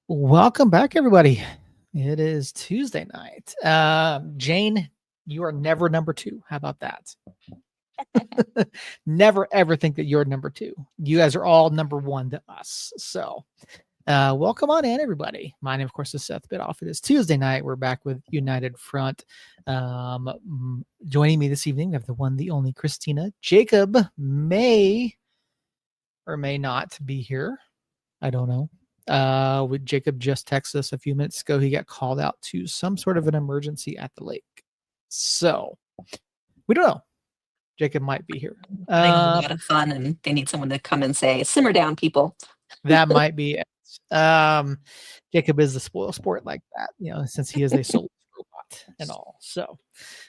Welcome back, everybody. It is Tuesday night. Jane, you are never number two. How about that? Never ever think that you're number two. You guys are all number one to us. So, welcome on in, everybody. My name, of course, is Seth Bidoff. It is Tuesday night. We're back with United Front. Joining me this evening, we have the one, the only Christina. Jacob may or may not be here. I don't know. Jacob just texted us a few minutes ago. He got called out to some sort of an emergency at the lake. So we don't know. Jacob might be here. Having a lot of fun, and they need someone to come and say, "Simmer down, people." That might be it. Jacob is the spoil sport like that, since he is a soulless robot and all. So,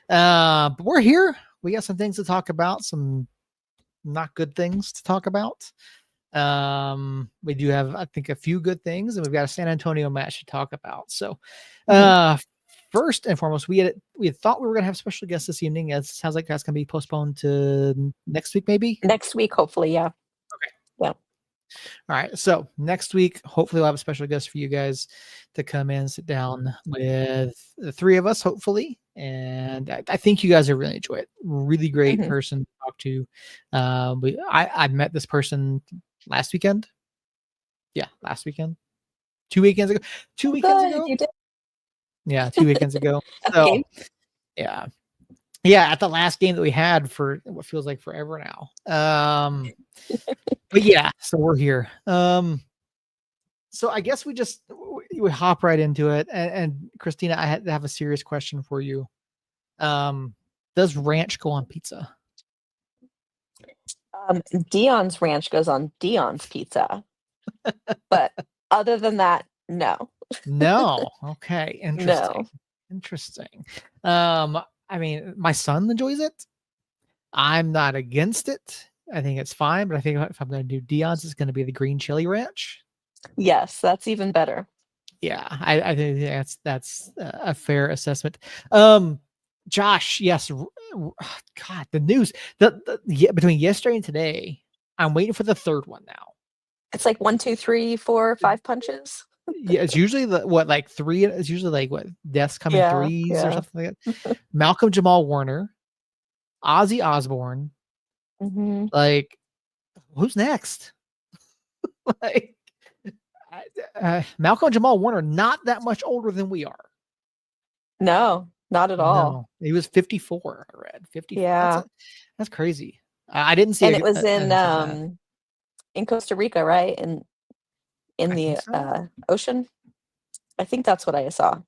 but we're here. We got some things to talk about, some not good things to talk about. We do have, I think, a few good things, and we've got a San Antonio match to talk about. So, first and foremost, we had thought we were going to have special guests this evening. It sounds like that's going to be postponed to next week, maybe next week, hopefully. Yeah. Okay. Yeah. All right. So next week, hopefully, we'll have a special guest for you guys to come in, sit down with the three of us, hopefully. And I think you guys will really enjoy it. Really great person to talk to. I met this person last weekend. Yeah, last weekend. 2 weekends ago. 2 weekends ago. You did. Yeah, 2 weekends ago. So, yeah. Yeah, at the last game that we had for what feels like forever now. But yeah, so we're here. So I guess we hop right into it. And Christina, I had to have a serious question for you. Does ranch go on pizza? Dion's ranch goes on Dion's pizza. But other than that, no. No. Okay. Interesting. No. Interesting. I mean, my son enjoys it. I'm not against it. I think it's fine, but I think if I'm going to do Dion's, it's going to be the green chili ranch. Yes, that's even better. Yeah, I think that's a fair assessment. Josh, yes. God, the news between yesterday and today, I'm waiting for the third one now. It's like 1, 2, 3, 4, 5 punches. Yeah, it's usually like three. It's usually like what deaths come in threes or something like that. Malcolm Jamal Warner, Ozzy Osbourne. Like, who's next? Like, Malcolm Jamal Warner, not that much older than we are. No, not at all. No, he was 54. I read 50. Yeah, that's crazy. I didn't see. And it was in Costa Rica, right? In the ocean. I think that's what I saw.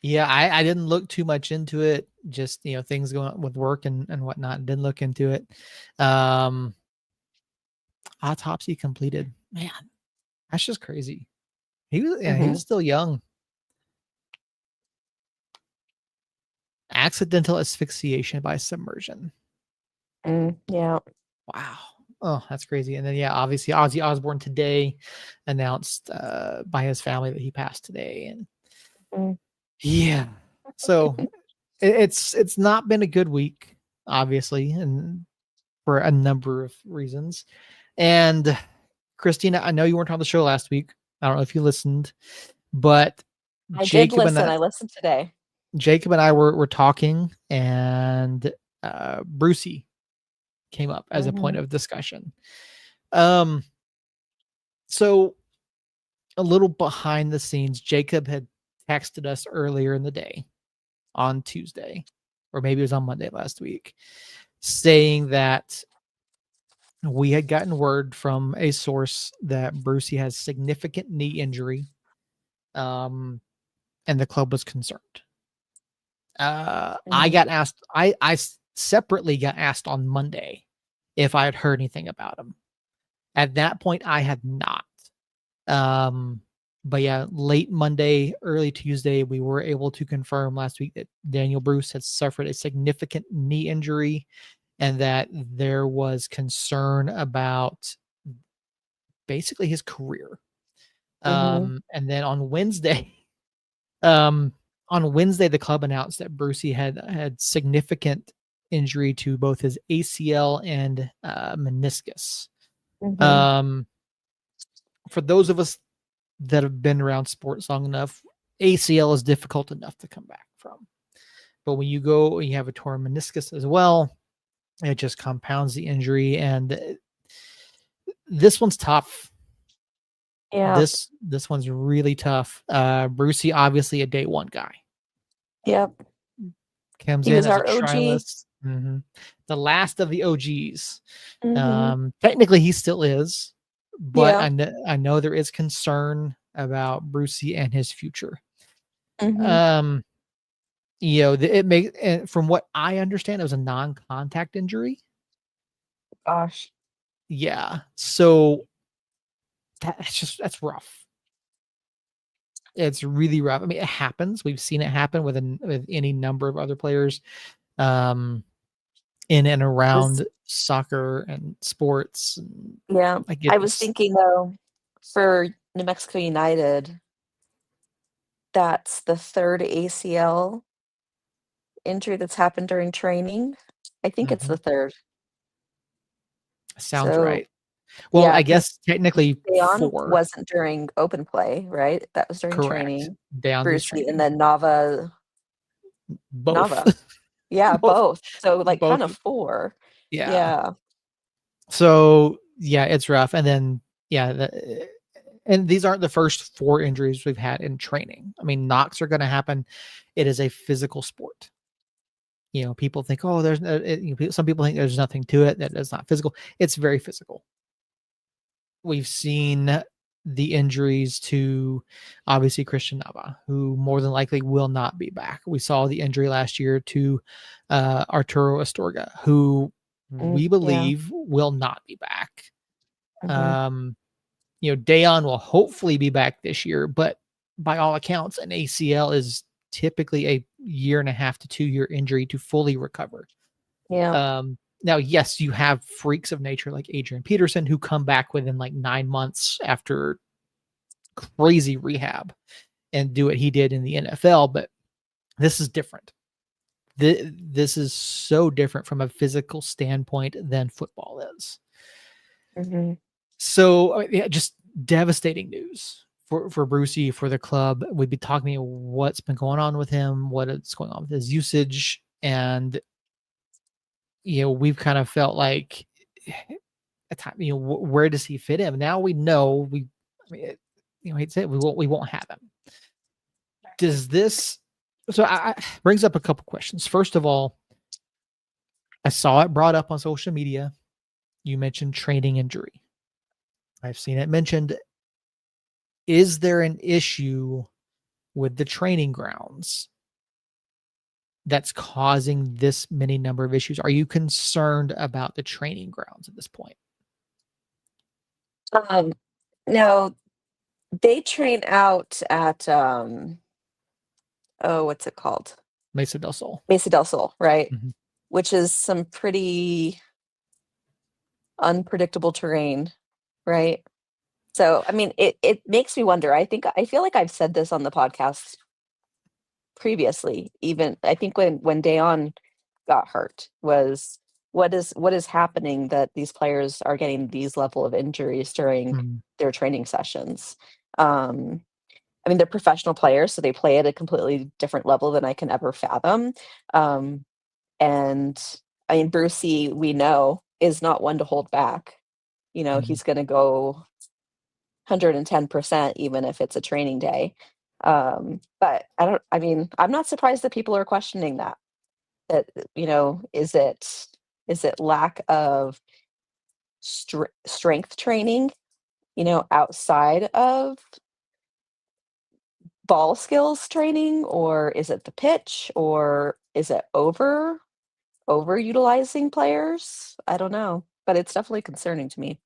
Yeah, I didn't look too much into it. Just things going on with work and whatnot. Didn't look into it. Autopsy completed. Man, that's just crazy. He was still young. Accidental asphyxiation by submersion. Yeah. Wow. Oh, that's crazy. And then obviously Ozzy Osbourne today announced by his family that he passed today. And yeah. So it's not been a good week, obviously, and for a number of reasons. And Christina, I know you weren't on the show last week. I don't know if you listened, but I did listen. I listened today. Jacob and I were talking, and Brucey came up as a point of discussion. So a little behind the scenes, Jacob had texted us earlier in the day on Tuesday, or maybe it was on Monday last week, saying that we had gotten word from a source that Brucey has significant knee injury, and the club was concerned. I got asked, I separately got asked on Monday if I had heard anything about him. At that point, I had not. But yeah, late Monday, early Tuesday, we were able to confirm last week that Daniel Bruce had suffered a significant knee injury and that there was concern about basically his career. And then on Wednesday, the club announced that Brucey had significant injury to both his ACL and meniscus. For those of us that have been around sports long enough, ACL is difficult enough to come back from. But when you go, you have a torn meniscus as well, it just compounds the injury. And this one's tough. Yeah. This one's really tough. Brucey, obviously a day one guy. Yep. Comes He in was as a our OG. trialist. The last of the OGs. Mhm. Technically, he still is, but Yeah. I know there is concern about Brucey and his future. Mhm. It makes, from what I understand, it was a non-contact injury. Gosh. Yeah, so that's rough. It's really rough. I mean, it happens. We've seen it happen with any number of other players, in and Was around soccer and sports. And Yeah. I get I was this. thinking though, for New Mexico United, that's the 3rd ACL injury that's happened during training. I think it's Mhm. the 3rd. Sounds So, right. Well, yeah, I 'cause guess technically Dejan 4. wasn't during open play, right? That was during Correct. training. Downs was Brucey and training. then Nava Both. Nava. Yeah, Both both. So, like, both kinda 4. Yeah. Yeah. So, yeah, it's rough. And then, yeah, and these aren't the first 4 injuries we've had in training. I mean, knocks are gonna happen. It is a physical sport. People think, "Oh, there's no," some people think there's nothing to it, that it's not physical. It's very physical. We've seen the injuries to, obviously, Christian Nava, who more than likely will not be back. We saw the injury last year to Arturo Astorga, who we Yeah. believe will not be back. Mhm. Um, Dejan will hopefully be back this year, but by all accounts, an ACL is typically a 1.5 to 2-year injury to fully recover. Yeah. Now, yes, you have freaks of nature like Adrian Peterson who come back within like 9 months after crazy rehab and do what he did in the NFL, but this is different. This is so different from a physical standpoint than football is. Mhm. So, yeah, just devastating news for Brucey, for the club. We'd be talking about what's been going on with him, what is going on with his usage, and we've kind of felt like a time, where does he fit in? Now we know I mean, he'd say we won't have him. Does this, so I brings up a couple questions. First of all, I saw it brought up on social media. You mentioned training injury. I've seen it mentioned. Is there an issue with the training grounds that's causing this many number of issues? Are you concerned about the training grounds at this point? Um, now they train out at, oh, what's it called? Mesa del Sol. Mesa del Sol, right? Mhm. Which is some pretty unpredictable terrain, right? So, I mean, it makes me wonder. I feel like I've said this on the podcast previously, even I think when Dayon got hurt, was what is happening that these players are getting these level of injuries during Mhm. their training sessions. Um, I mean, they're professional players, so they play at a completely different level than I can ever fathom. Um, and I mean, Brucey, we know, is not one to hold back. Mhm. He's going to go 110% even if it's a training day. But I mean, I'm not surprised that people are questioning that. That, is it lack of strength training, outside of ball skills training, or is it the pitch, or is it overutilizing players? I don't know, but it's definitely concerning to me.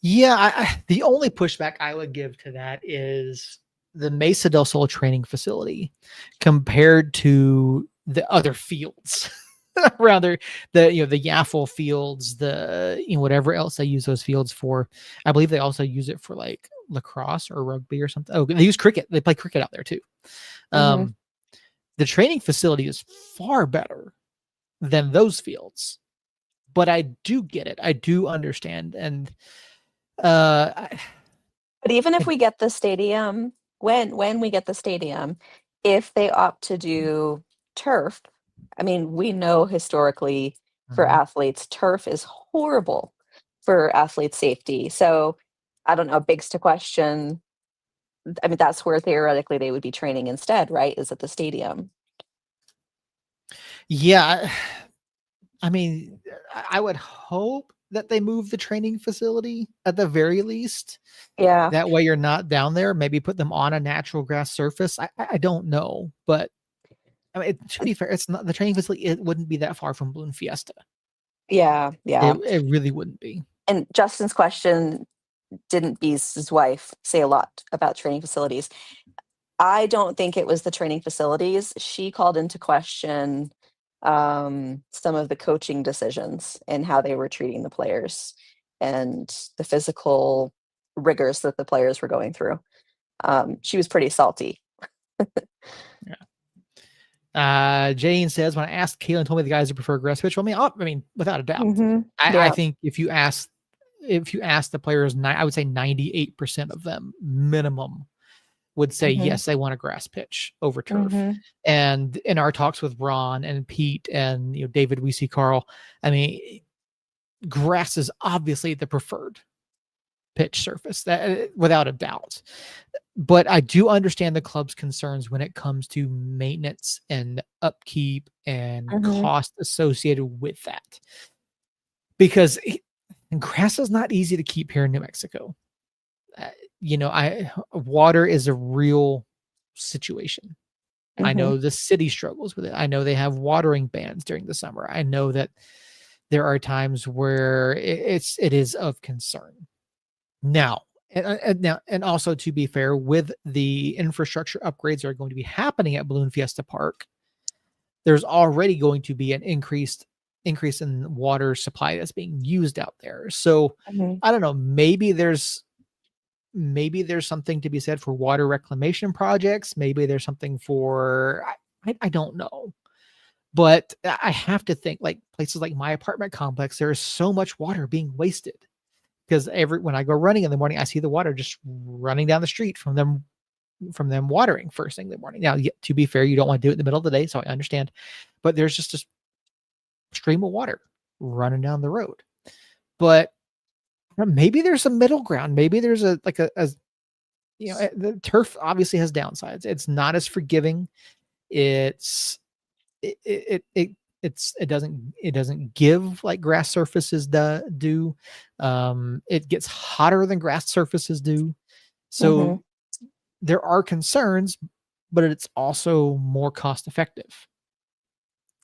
Yeah, the only pushback I would give to that is the Mesa del Sol training facility compared to the other fields around there, the Yaffle fields, whatever else they use those fields for. I believe they also use it for like lacrosse or rugby or something. Oh, they use cricket. They play cricket out there too. Mhm. Um, the training facility is far better than those fields, but I do get it. I do understand, and uh, I, But even if we get the stadium, when we get the stadium, if they opt to do turf, I mean, we know historically for Mhm. athletes, turf is horrible for athlete safety. So I don't know, begs to question. I mean, that's where theoretically they would be training instead, right? Is at the stadium. Yeah, I mean, I would hope that they move the training facility at the very least. Yeah. That way you're not down there. Maybe put them on a natural grass surface. I don't know, but I mean, to be fair, it's not the training facility. It wouldn't be that far from Balloon Fiesta. Yeah, It yeah. it really wouldn't be. And Justin's question, didn't Beast's wife say a lot about training facilities? I don't think it was the training facilities. She called into question some of the coaching decisions and how they were treating the players and the physical rigors that the players were going through. She was pretty salty. Jane says, when I asked Kaylin, told me the guys who prefer grass pitch. Well, I mean, without a doubt. I Yeah. think if you ask the players, I would say 98% of them minimum would say Mhm. yes, they want a grass pitch over turf. Mhm. And in our talks with Ron and Pete and David, we see Carl. I mean, grass is obviously the preferred pitch surface, that without a doubt. But I do understand the club's concerns when it comes to maintenance and upkeep and Mhm. cost associated with that, because grass is not easy to keep here in New Mexico. Uh, I water is a real situation. I Mhm. know the city struggles with it. I know they have watering bans during the summer. I know that there are times where it is of concern. Now, and also to be fair, with the infrastructure upgrades that are going to be happening at Balloon Fiesta Park, there's already going to be an increase in water supply that's being used out there. So Mhm. I don't know, maybe there's something to be said for water reclamation projects. Maybe there's something for I don't know. But I have to think like places like my apartment complex, there is so much water being wasted because when I go running in the morning, I see the water just running down the street from them watering first thing in the morning. Now, to be fair, you don't want to do it in the middle of the day, so I understand. But there's just a stream of water running down the road. But maybe there's a middle ground. Maybe there's the turf obviously has downsides. It's not as forgiving. It's it it, it it doesn't give like grass surfaces do. It gets hotter than grass surfaces do. Mhm. So there are concerns, but it's also more cost effective.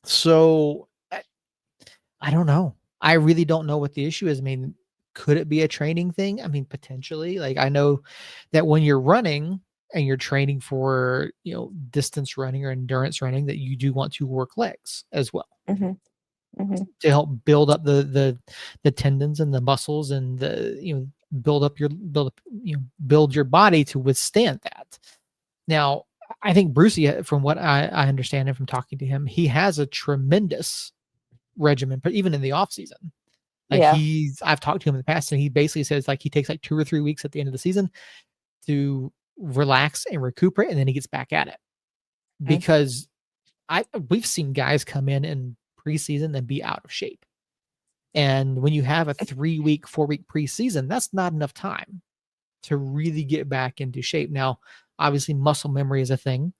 So I don't know. I really don't know what the issue is. I mean, could it be a training thing? I mean, potentially. Like I know that when you're running and you're training for, distance running or endurance running, that you do want to work legs as well Mhm. Mhm. to help build up the tendons and the muscles and build your body to withstand that. Now, I think Brucey, from what I understand and from talking to him, he has a tremendous regimen, but even in the off season, like Yeah. I've talked to him in the past, and he basically says like he takes like 2 or 3 weeks at the end of the season to relax and recuperate, and then he gets back at it. Mm. Because we've seen guys come in preseason and be out of shape, and when you have a 3 week, 4 week preseason, that's not enough time to really get back into shape. Now, obviously, muscle memory is a thing.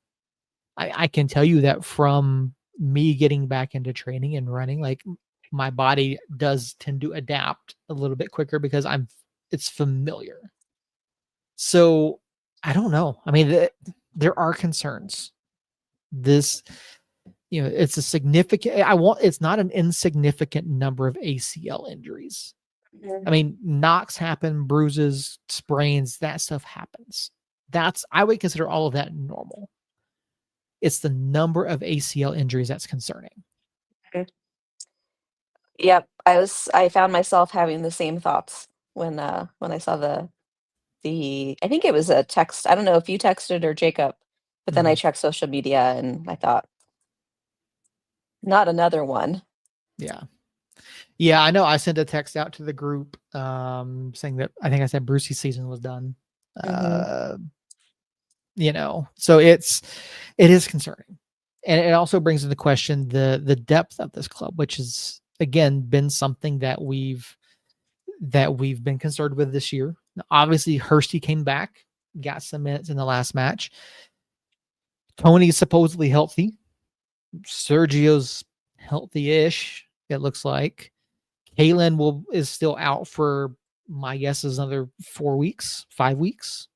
I can tell you that from me getting back into training and running, like my body does tend to adapt a little bit quicker because it's familiar. So I don't know. I mean, there are concerns. This, it's a significant, it's not an insignificant number of ACL injuries. Mhm. I mean, knocks happen, bruises, sprains, that stuff happens. I would consider all of that normal. It's the number of ACL injuries that's concerning. Mm. Yep. I found myself having the same thoughts when I saw the I think it was a text. I don't know if you texted or Jacob, but then I Mhm. checked social media and I thought, not another one. Yeah. Yeah, I know. I sent a text out to the group saying that I think I said Brucey's season was done. Mm-hmm. So it is concerning. And it also brings into question the depth of this club, which has again been something that we've been concerned with this year. Now, obviously, Hursty came back, got some minutes in the last match. Tony's supposedly healthy. Sergio's healthy-ish, it looks like. Kalen is still out for, my guess is another 4 weeks, 5 weeks.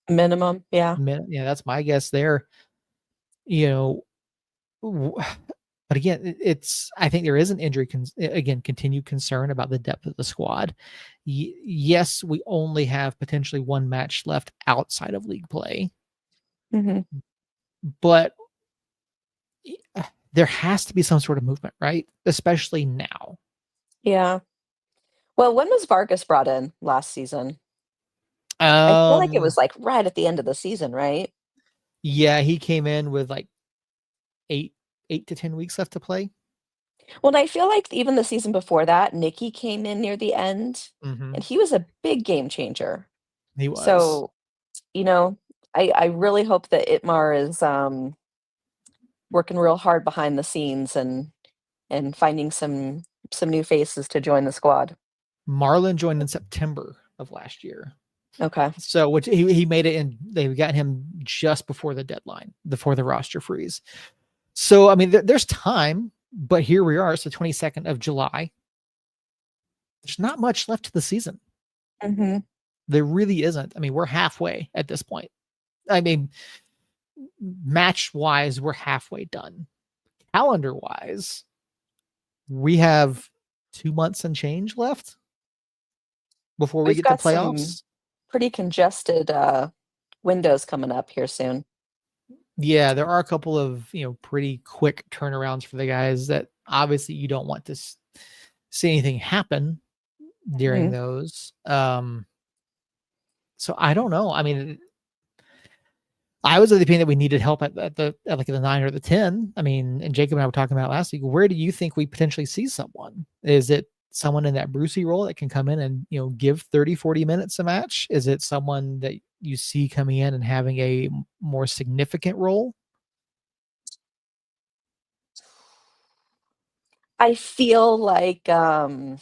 Minimum, yeah. Yeah, that's my guess there. But again, I think there is an injury, continued concern about the depth of the squad. Yes, we only have potentially one match left outside of league play, Mm-hmm. but there has to be some sort of movement, right? Especially now. Yeah. Well, when was Vargas brought in last season? I feel like it was like right at the end of the season, right? Yeah, he came in with like 8 to 10 weeks left to play. Well, and I feel like even the season before that, Nikki came in near the end, Mm-hmm. and he was a big game changer. He was. So, you know, I really hope that Itmar is working real hard behind the scenes and finding some new faces to join the squad. Marlon joined in September of last year. Okay. So, which he made it in, they got him just before the deadline, before the roster freeze. So, I mean, there's time, but here we are. It's the 22nd of July. There's not much left to the season. Mm-hmm. There really isn't. I mean, we're halfway at this point. I mean, match wise, we're halfway done. Calendar wise, we have 2 months and change left before we We've get to got some playoffs. pretty congested windows coming up here soon. Yeah, there are a couple of, pretty quick turnarounds for the guys that obviously you don't want to see anything happen during those. So I don't know. I mean, I was of the opinion that we needed help at the 9 or the 10. I mean, and Jacob and I were talking about last week. Where do you think we potentially see someone? Is it someone in that Brucey role that can come in and, give 30, 40 minutes a match? Is it someone that you see coming in and having a more significant role? I feel like New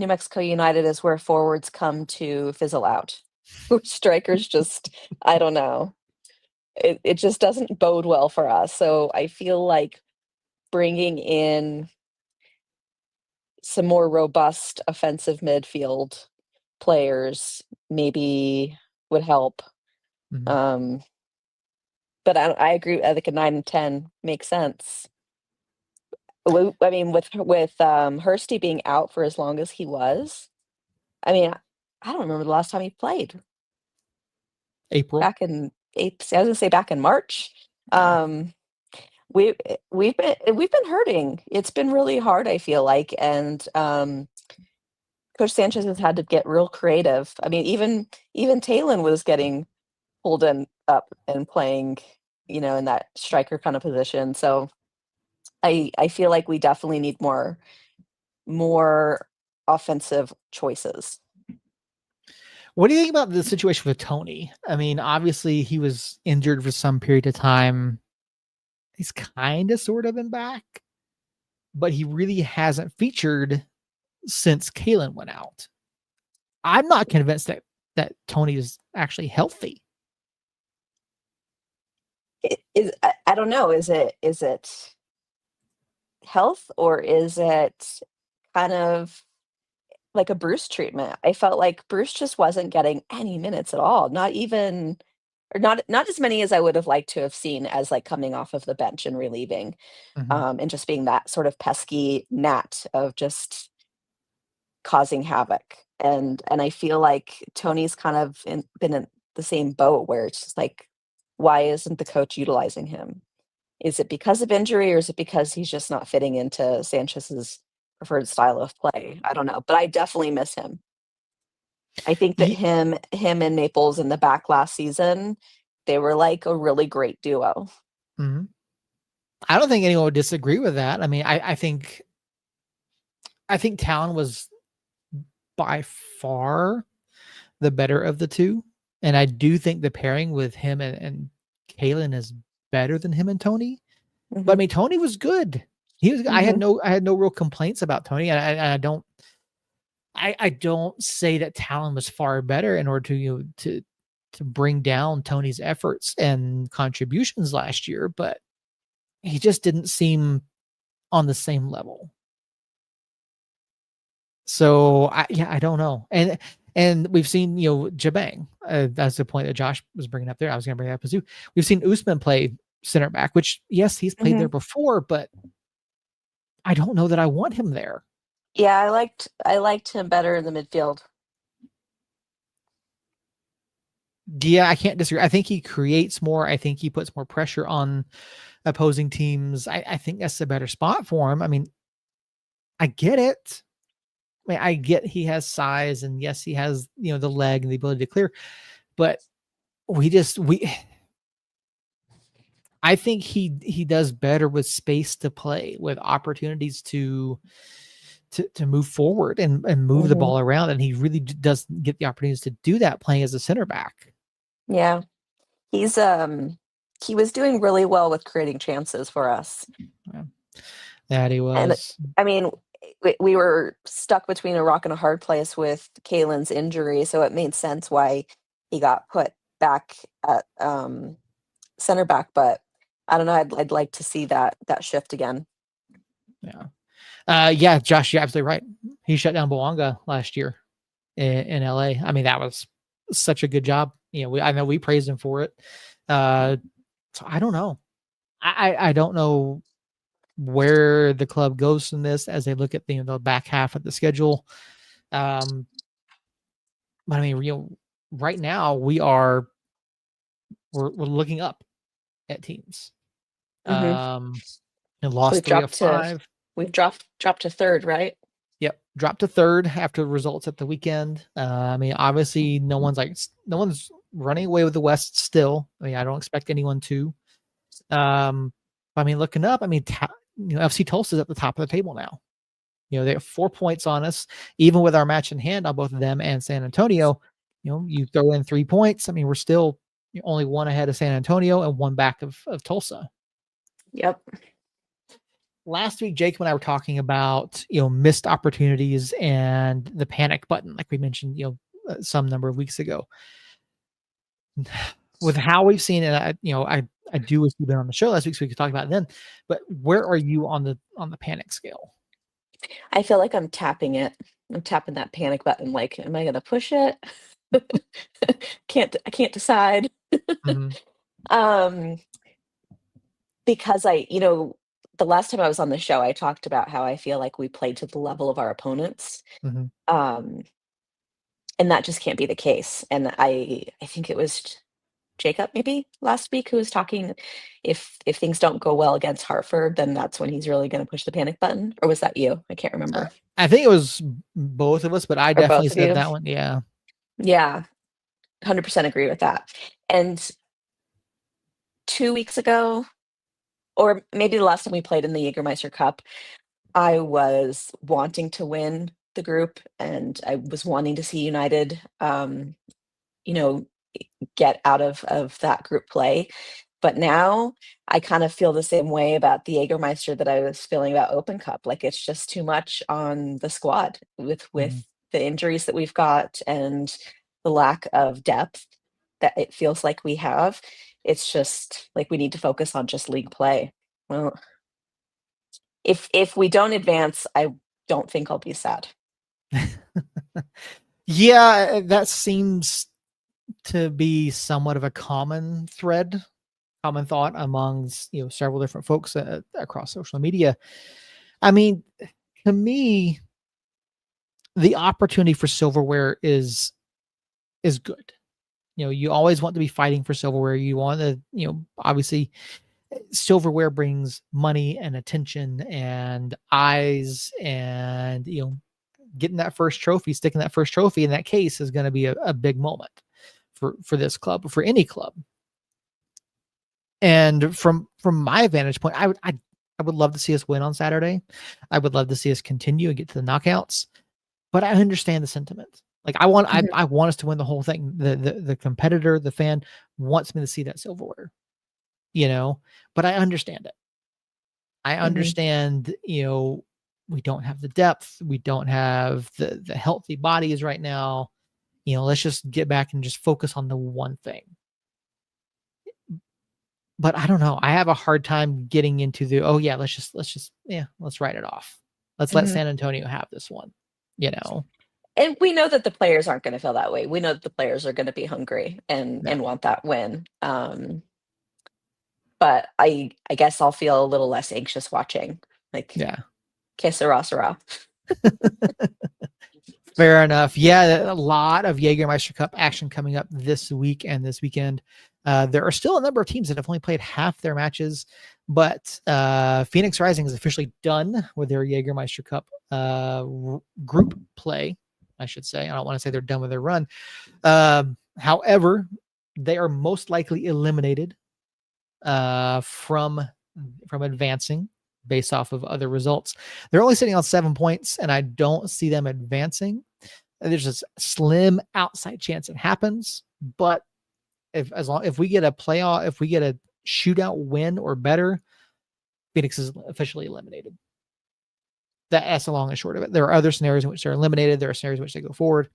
Mexico United is where forwards come to fizzle out. Where strikers just, I don't know. It just doesn't bode well for us. So I feel like bringing in some more robust offensive midfield players maybe would help. Mhm. But I agree. I think a 9 and 10 makes sense. I mean, with Hursty being out for as long as he was, I mean, I don't remember the last time he played. April. Back in I was gonna say back in March. Yeah. We've been hurting. It's been really hard, I feel like, and Coach Sanchez has had to get real creative. I mean, even Talon was getting pulled in up and playing, in that striker kind of position. So I feel like we definitely need more offensive choices. What do you think about the situation with Tony? I mean, obviously he was injured for some period of time. He's kind of sort of been back, but he really hasn't featured since Kalen went out. I'm not convinced that Tony is actually healthy. I don't know. Is it health, or is it kind of like a Bruce treatment? I felt like Bruce just wasn't getting any minutes at all. Not even, or not as many as I would have liked to have seen as like coming off of the bench and relieving, Mm-hmm. and just being that sort of pesky gnat of just causing havoc. And I feel like Tony's kind of been in the same boat where it's just like, why isn't the coach utilizing him? Is it because of injury, or is it because he's just not fitting into Sanchez's preferred style of play? I don't know, but I definitely miss him. I think that him and Maples in the back last season, they were like a really great duo. Mm-hmm. I don't think anyone would disagree with that. I mean, I think Talon was by far the better of the two. And I do think the pairing with him and Kalen is better than him and Tony. But I mean, Tony was good. He was. I had no real complaints about Tony. I don't. I don't say that Talon was far better in order to to bring down Tony's efforts and contributions last year, but he just didn't seem on the same level. So I don't know. And we've seen, Jabang. That's the point that Josh was bringing up there. I was going to bring that up too. We've seen Usman play center back, which yes, he's played there before, but I don't know that I want him there. Yeah, I liked him better in the midfield. Yeah, I can't disagree. I think he creates more. I think he puts more pressure on opposing teams. I think that's a better spot for him. I mean, I get it. I mean, I get he has size, and yes, he has, the leg and the ability to clear, but I think he does better with space to play, with opportunities to move forward and move the ball around, and he really doesn't get the opportunities to do that playing as a center back. Yeah. He's he was doing really well with creating chances for us. Yeah. That he was. And I mean, we were stuck between a rock and a hard place with Kalen's injury, so it made sense why he got put back at center back, but I don't know, I'd like to see that shift again. Yeah. Josh, you're absolutely right. He shut down Bouanga last year in LA. I mean, that was such a good job. I know we praised him for it. So I don't know. I don't know where the club goes in this as they look at the back half of the schedule. But I mean, right now we're looking up at teams. And lost 3 of 5. We've dropped to third, right? Yep, dropped to third after results at the weekend. I mean, obviously, no one's running away with the West still. I mean, I don't expect anyone to. I mean, looking up, I mean, FC Tulsa is at the top of the table now. They have 4 points on us, even with our match in hand on both of them and San Antonio. You throw in 3 points. I mean, we're still only one ahead of San Antonio and one back of Tulsa. Yep. Last week, Jake and I were talking about, missed opportunities and the panic button, like we mentioned, some number of weeks ago. With how we've seen it, I do wish you've been on the show last week so we could talk about it then. But where are you on the panic scale? I feel like I'm tapping it. I'm tapping that panic button. Like, am I going to push it? I can't decide. Because the last time I was on the show, I talked about how I feel like we played to the level of our opponents. And that just can't be the case. And I think it was Jacob maybe last week who was talking, if things don't go well against Hartford, then that's when he's really going to push the panic button. Or was that you? I can't remember. I think it was both of us, but I definitely said that one. Yeah. Yeah. 100% agree with that. And 2 weeks ago, or maybe the last time we played in the Jägermeister Cup, I was wanting to win the group and I was wanting to see United, get out of that group play. But now I kind of feel the same way about the Jägermeister that I was feeling about Open Cup. Like, it's just too much on the squad with the injuries that we've got and the lack of depth that it feels like we have. It's just like we need to focus on just league play. Well, if we don't advance, I don't think I'll be sad. Yeah, that seems to be somewhat of a common thought amongst several different folks across social media. I mean, to me, the opportunity for silverware is good. You always want to be fighting for silverware. You want to, obviously, silverware brings money and attention and eyes, and getting that first trophy, sticking that first trophy in that case is going to be a big moment for this club, for any club. And from my vantage point, I would love to see us win on Saturday. I would love to see us continue and get to the knockouts. But I understand the sentiment. Like I want Mhm. I want us to win the whole thing. The competitor, the fan wants me to see that silverware, but I understand it. I Mhm. understand, we don't have the depth, we don't have the healthy bodies right now. Let's just get back and just focus on the one thing. But I don't know. I have a hard time getting into the, oh yeah, let's write it off. Let's let Mhm. San Antonio have this one. You know. And we know that the players aren't gonna feel that way. We know that the players are gonna be hungry and Yeah. want that win. But I guess I'll feel a little less anxious watching, like, Yeah. que sera, sera. Fair enough. Yeah, a lot of Jägermeister Cup action coming up this week and this weekend. There are still a number of teams that have only played half their matches, but Phoenix Rising is officially done with their Jägermeister Cup group play, I should say. I don't want to say they're done with their run. However, they are most likely eliminated from advancing based off of other results. They're only sitting on 7 points, and I don't see them advancing. There's a slim outside chance it happens, but if we get a playoff, if we get a shootout win or better, Phoenix is officially eliminated. That's the long and short of it. There are other scenarios in which they're eliminated. There are scenarios in which they go forward.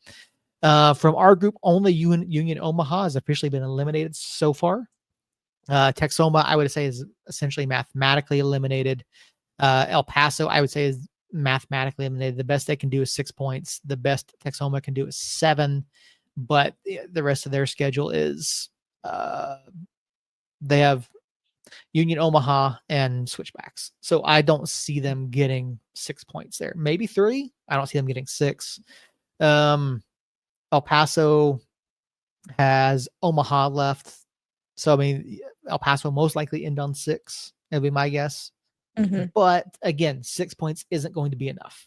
From our group, only Union Omaha has officially been eliminated so far. Texoma, I would say, is essentially mathematically eliminated. El Paso, I would say, is mathematically eliminated. The best they can do is 6 points. The best Texoma can do is 7. But the rest of their schedule is they have Union Omaha and Switchbacks. So I don't see them getting 6 points there. Maybe 3. I don't see them getting 6. El Paso has Omaha left. So, I mean, El Paso most likely end on 6. That'd be my guess. Mhm. But again, 6 points isn't going to be enough.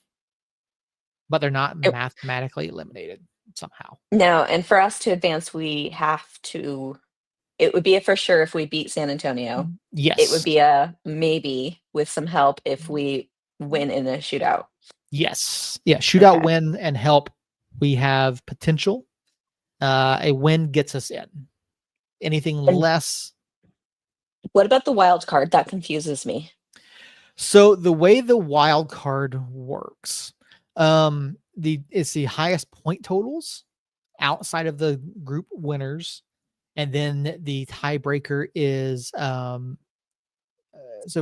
But they're not It mathematically eliminated somehow. No, and for us to advance, we have to it would be a for sure if we beat San Antonio. It would Yes. be a maybe with some help if we win in a shootout. Yes. Yeah. Shootout Okay. win and help. We have potential. A win gets us in. Anything And less. what about the wild card? That confuses me. So the way the wild card works, it's the highest point totals outside of the group winners, and then the tiebreaker is so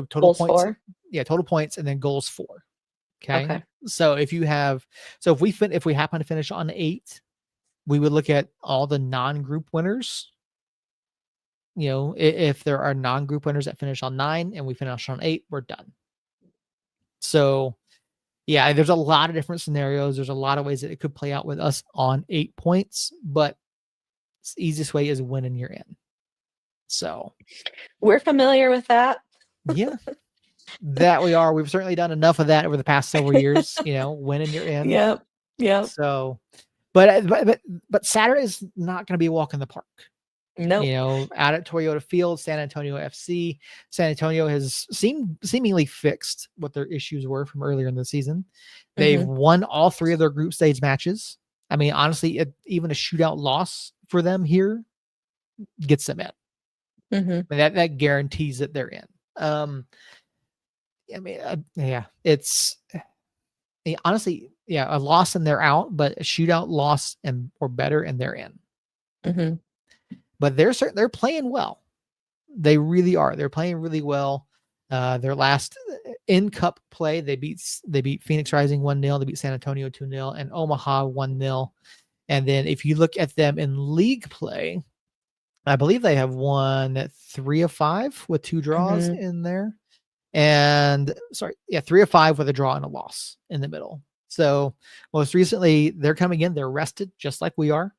total Goals points. for? Yeah, total points, and then goals for. Okay, Okay. so if we happen to finish on 8, we would look at all the non-group winners. If there are non-group winners that finish on 9 and we finish on 8, we're done. So yeah, there's a lot of different scenarios. There's a lot of ways that it could play out with us on 8 points, but the easiest way is winning you're in. So We're familiar with that. yeah, that we are. We've certainly done enough of that over the past several years, winning you're in. Yep. Yep. So, but Saturday is not going to be a walk in the park. Nope. Out at Toyota Field, San Antonio FC. San Antonio has seemingly fixed what their issues were from earlier in the season. They've Mhm. won all 3 of their group stage matches. I mean, honestly, even a shootout loss for them here gets them in. Mhm. I mean, that guarantees that they're in. I mean, yeah, it's honestly, yeah, a loss and they're out, but a shootout loss or better and they're in. Mhm. But they're playing well. They really are. They're playing really well. Their last in cup play, they beat Phoenix Rising 1-0, they beat San Antonio 2-0, and Omaha 1-0. And then if you look at them in league play, I believe they have won 3 of 5 with 2 draws Mhm. in there. And 3 of 5 with a draw and a loss in the middle. So most recently, they're coming in, they're rested just like we are.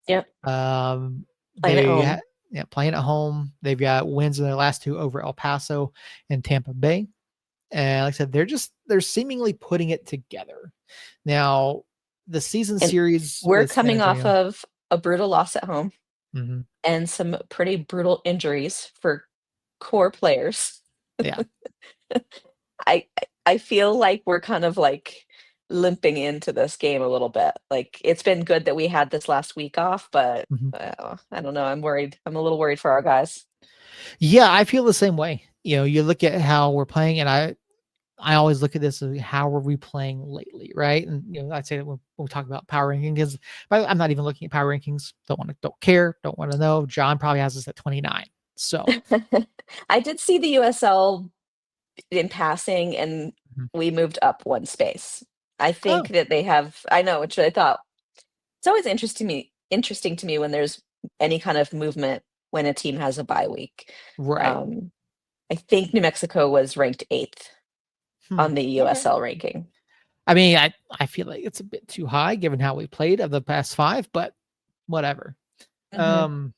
Yep. Playing at They home. playing at home. They've got wins in their last 2 over El Paso and Tampa Bay. And like I said, they're seemingly putting it together. Now, the season And series we're with San coming off Antonio. of a brutal loss at home Mhm. and some pretty brutal injuries for core players. Yeah. I I feel like we're kind of like limping into this game a little bit. Like, it's been good that we had this last week off, but Mhm. I don't know. I'm worried. I'm a little worried for our guys. Yeah, I feel the same way. You look at how we're playing, and I always look at this as how are we playing lately, right? And I'd say that when we talk about power rankings, but I'm not even looking at power rankings. Don't care, don't want to know. John probably has us at 29. So I did see the USL in passing, and Mhm. we moved up one space. I think Oh, that they have. I know, which I thought it's always interesting to me when there's any kind of movement when a team has a bye week. right. Um, I think New Mexico was ranked 8th Hmm. on the Okay. USL ranking. I mean, I feel like it's a bit too high given how we played of the past 5, but whatever. Mhm. Um,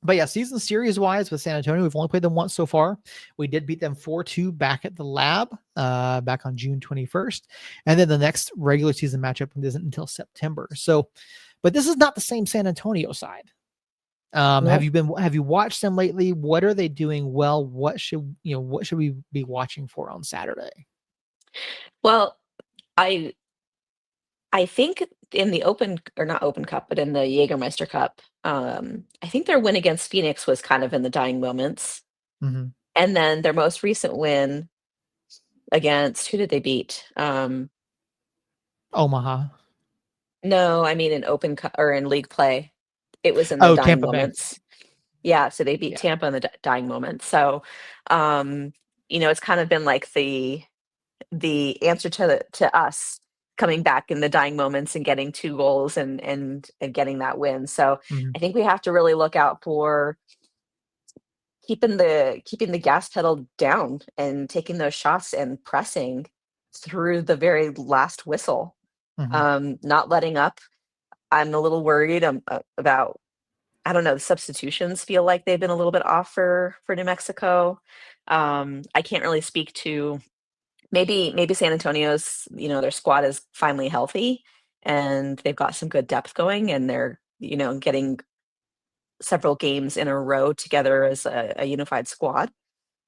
but yeah, season series wise with San Antonio, we've only played them once so far. We did beat them 4-2 back at the lab, back on June 21st. And then the next regular season matchup isn't until September. So, but this is not the same San Antonio side. Nope. Have you watched them lately? What are they doing well? What should we be watching for on Saturday? Well, I I think in the Open, or not Open Cup, but in the Jägermeister Cup, I think their win against Phoenix was kind of in the dying moments. Mhm. And then their most recent win against, who did they beat? Omaha. No, I mean in Open Cup or in league play, it was in the Oh, dying Tampa Bay. moments. Yeah, so they beat Yeah. Tampa in the dying moments. So, um, it's kind of been like the answer to us coming back in the dying moments and getting 2 goals and getting that win. So, Mhm. I think we have to really look out for keeping the gas pedal down and taking those shots and pressing through the very last whistle, Mhm. not letting up. I'm a little worried, about, I don't know, the substitutions feel like they've been a little bit off for New Mexico. I can't really speak to, maybe San Antonio's, their squad is finally healthy, and they've got some good depth going, and they're, getting several games in a row together as a unified squad.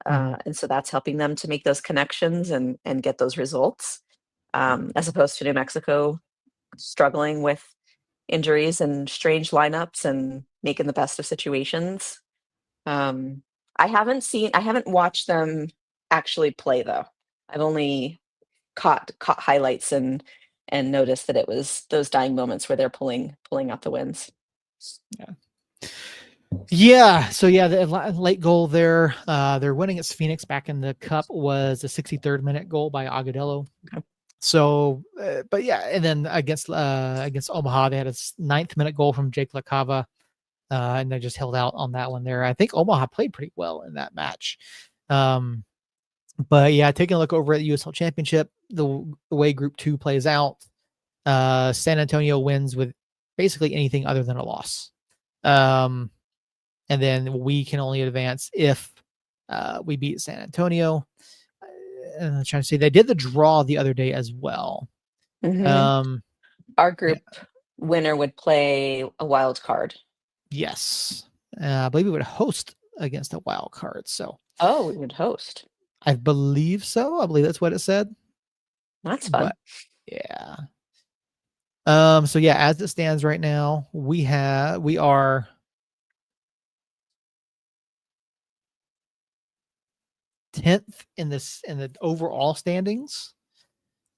Mhm. And so that's helping them to make those connections and get those results, as opposed to New Mexico struggling with injuries and strange lineups and making the best of situations. Um, I haven't watched them actually play though. I've only caught highlights and noticed that it was those dying moments where they're pulling out the wins. Yeah. Yeah. So yeah, the late goal there. They're winning against Phoenix back in the cup was a 63rd minute goal by Agudelo. Okay. So, but yeah, and then against Omaha, they had a ninth minute goal from Jake LaCava, and they just held out on that one there. I think Omaha played pretty well in that match. Um, but yeah, taking a look over at the USL Championship, the way Group 2 plays out, San Antonio wins with basically anything other than a loss. Um, and then we can only advance if we beat San Antonio. And I'm trying to say they did the draw the other day as well. Mhm. Um, Our yeah, group winner would play a wild card. yes, I believe we would host against a wild card. So Oh, we would host. I believe so. I believe that's what it said. That's fun. But yeah. So yeah, as it stands right now, we are 10th in the overall standings,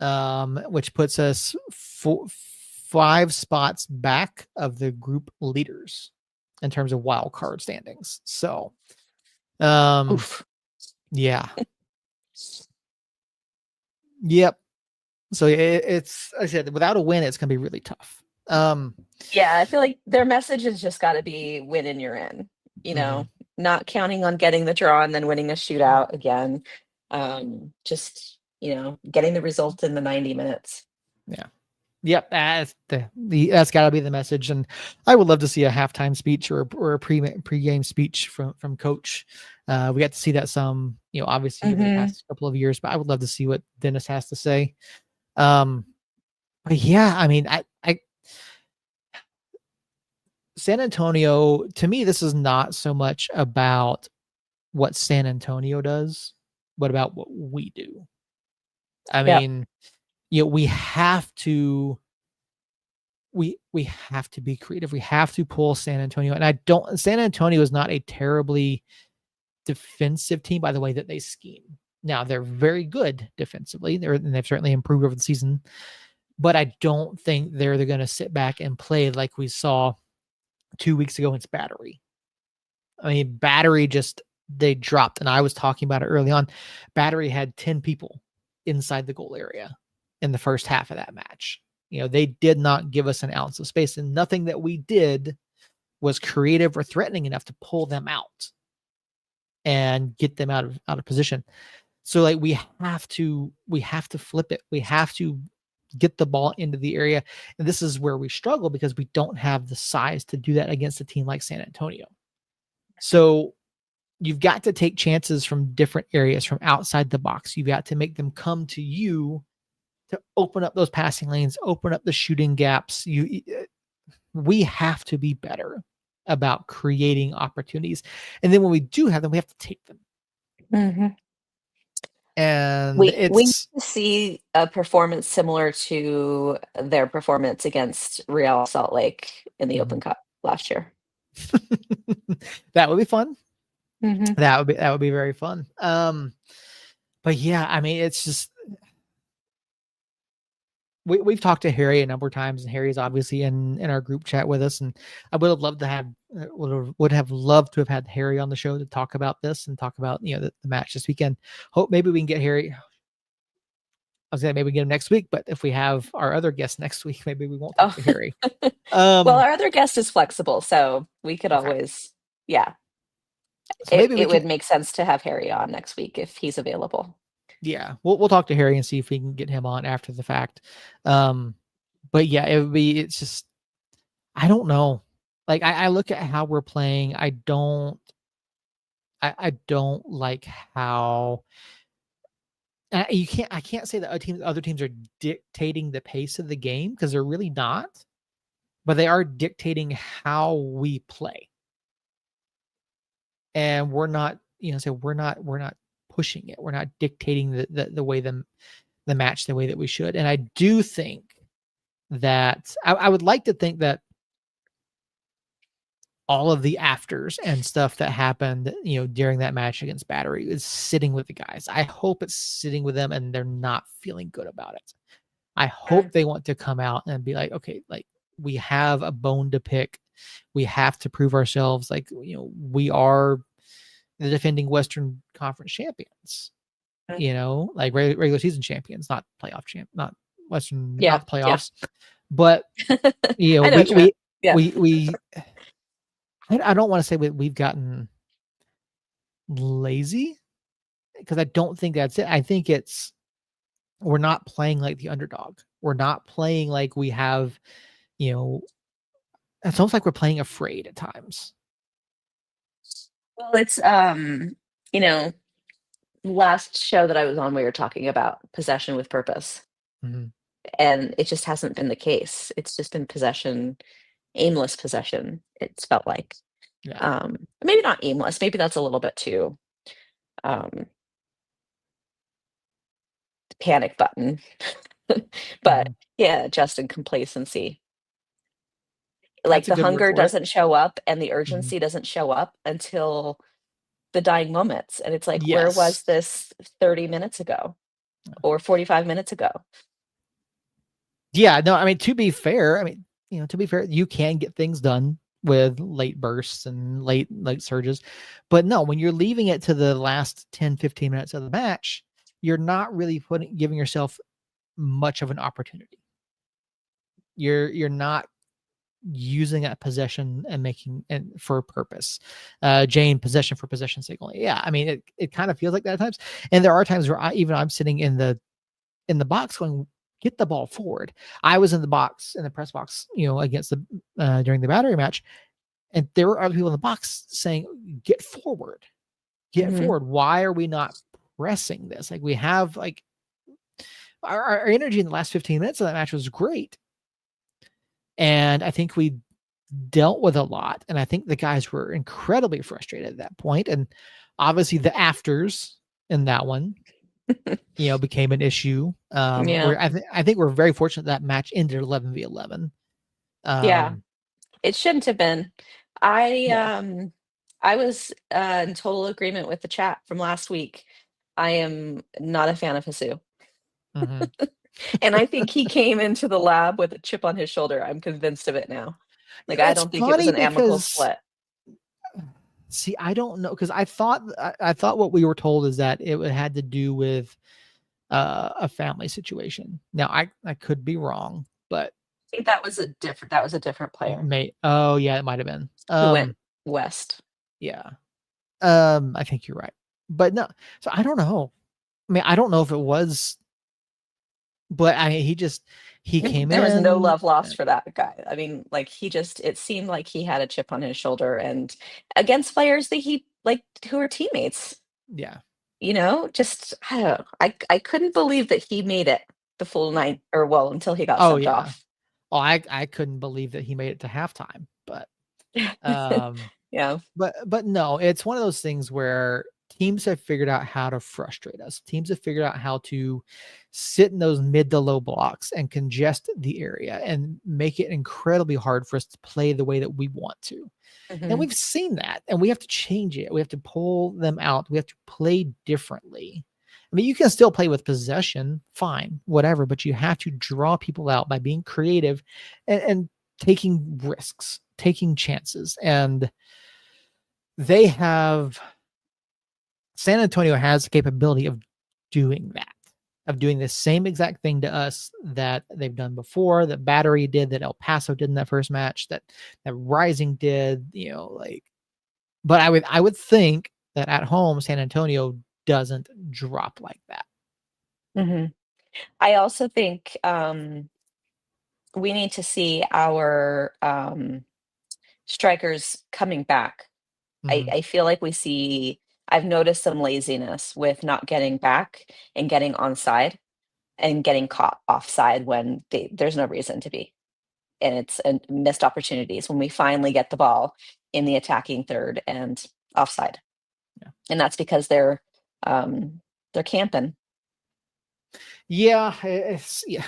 which puts us 5 spots back of the group leaders in terms of wild card standings. So, um, Oof. yeah, yep. So it's like I said, without a win, it's gonna be really tough. Yeah, I feel like their message has just gotta be win and you're in, you know, Mhm. not counting on getting the draw and then winning a shootout again. Just, getting the result in the 90 minutes. Yeah. Yep, that's that's got to be the message, and I would love to see a halftime speech or a pre-game speech from Coach. We got to see that some, obviously over the Mhm. past couple of years, but I would love to see what Dennis has to say. Um, but yeah, I mean, I San Antonio, to me, this is not so much about what San Antonio does, but about what we do. I Yep. mean, we have to we have to be creative. We have to pull San Antonio. And San Antonio is not a terribly defensive team by the way that they scheme. Now they're very good defensively. They've certainly improved over the season, but I don't think they're going to sit back and play like we saw 2 weeks ago against Battery. I mean, Battery they dropped, and I was talking about it early on. Battery had 10 people inside the goal area in the first half of that match. They did not give us an ounce of space, and nothing that we did was creative or threatening enough to pull them out and get them out of position. So like we have to flip it. We have to get the ball into the area. And this is where we struggle because we don't have the size to do that against a team like San Antonio. So you've got to take chances from different areas, from outside the box. You've got to make them come to you to open up those passing lanes, open up the shooting gaps. We have to be better about creating opportunities. And then when we do have them, we have to take them. Mm-hmm. And we need to see a performance similar to their performance against Real Salt Lake in the Open Cup last year. That would be fun. Mm-hmm. That would be very fun. But yeah, I mean, it's just we've talked to Harry a number of times, and Harry's obviously in our group chat with us. And I would have loved to have had Harry on the show to talk about this and talk about the match this weekend. Hope maybe we can get Harry. I was saying maybe we get him next week, but if we have our other guest next week, maybe we won't talk to Harry. Well, our other guest is flexible, so we could always, yeah. So it would make sense to have Harry on next week if he's available. Yeah, we'll talk to Harry and see if we can get him on after the fact. But yeah, it's just, I don't know. Like I look at how we're playing. I don't like how I can't say that other teams are dictating the pace of the game, because they're really not, but they are dictating how we play. And we're not, so we're not pushing it. We're not dictating the way the match the way that we should. And I do think that I would like to think that all of the afters and stuff that happened, during that match against Battery is sitting with the guys. I hope it's sitting with them and they're not feeling good about it. I hope they want to come out and be like, okay, like we have a bone to pick. We have to prove ourselves. Like, we are the defending Western Conference champions, like regular season champions, not playoff not Western, not playoffs. Yeah. But I don't want to say we've gotten lazy, because I don't think that's it. I think we're not playing like the underdog. We're not playing like we have, it's almost like we're playing afraid at times. Well, it's last show that I was on, we were talking about possession with purpose. Mm-hmm. And it just hasn't been the case. It's just been aimless possession, it's felt like. Yeah. Maybe not aimless, maybe that's a little bit too panic button. But yeah, just in complacency. Like the hunger doesn't show up and the urgency doesn't show up until the dying moments. And it's like, where was this 30 minutes ago or 45 minutes ago? Yeah, no, I mean, to be fair, you can get things done with late bursts and late surges. But no, when you're leaving it to the last 10, 15 minutes of the match, you're not really giving yourself much of an opportunity. You're not using that possession and making and for a purpose. Jane, possession for possession's sake only. Yeah, I mean, it kind of feels like that at times. And there are times where I'm sitting in the box going, get the ball forward. I was in the press box, against during the Battery match, and there were other people in the box saying, get forward. Get forward. Why are we not pressing this? Like, we have our energy in the last 15 minutes of that match was great. And I think we dealt with a lot. And I think the guys were incredibly frustrated at that point. And obviously the afters in that one became an issue. Yeah. Where I think we're very fortunate that match ended 11v11. Yeah. Um, It shouldn't have been. I no. I was in total agreement with the chat from last week. I am not a fan of Hasu. Mhm. And I think he came into the lab with a chip on his shoulder. I'm convinced of it now. Like, I It's don't think it was funny an amicable because split. see, I don't know because I thought what we were told is that it had to do with a family situation. Now I could be wrong, but I think that was a different player oh yeah, it might have been. who went west. Yeah. I think you're right. But no, so I don't know. I mean, I don't know if it was, but he came There was no in. love lost for that guy. I mean, like, it seemed like he had a chip on his shoulder and against players that he like who are teammates. Yeah. Just I don't know. I couldn't believe that he made it the full night, or well, until he got Oh subbed yeah. off. Oh, I couldn't believe that he made it to halftime, um, Yeah. but no, it's one of those things where teams have figured out how to frustrate us. Teams have figured out how to sit in those mid to low blocks and congest the area and make it incredibly hard for us to play the way that we want to. And Mhm. we've seen that, and we have to change it. We have to pull them out. We have to play differently. I mean, you can still play with possession, fine, whatever, but you have to draw people out by being creative and taking risks, taking chances. And they have San Antonio has the capability of doing that, of doing the same exact thing to us that they've done before, that Battery did, that El Paso did in that first match, that Rising did, like. But I would think that at home San Antonio doesn't drop like that. Mhm. I also think we need to see our strikers coming back. I, Mhm. I feel like I've noticed some laziness with not getting back and getting onside and getting caught offside when there's no reason to be. And it's missed opportunities when we finally get the ball in the attacking third and offside. Yeah. And that's because they're camping. Yeah, yeah.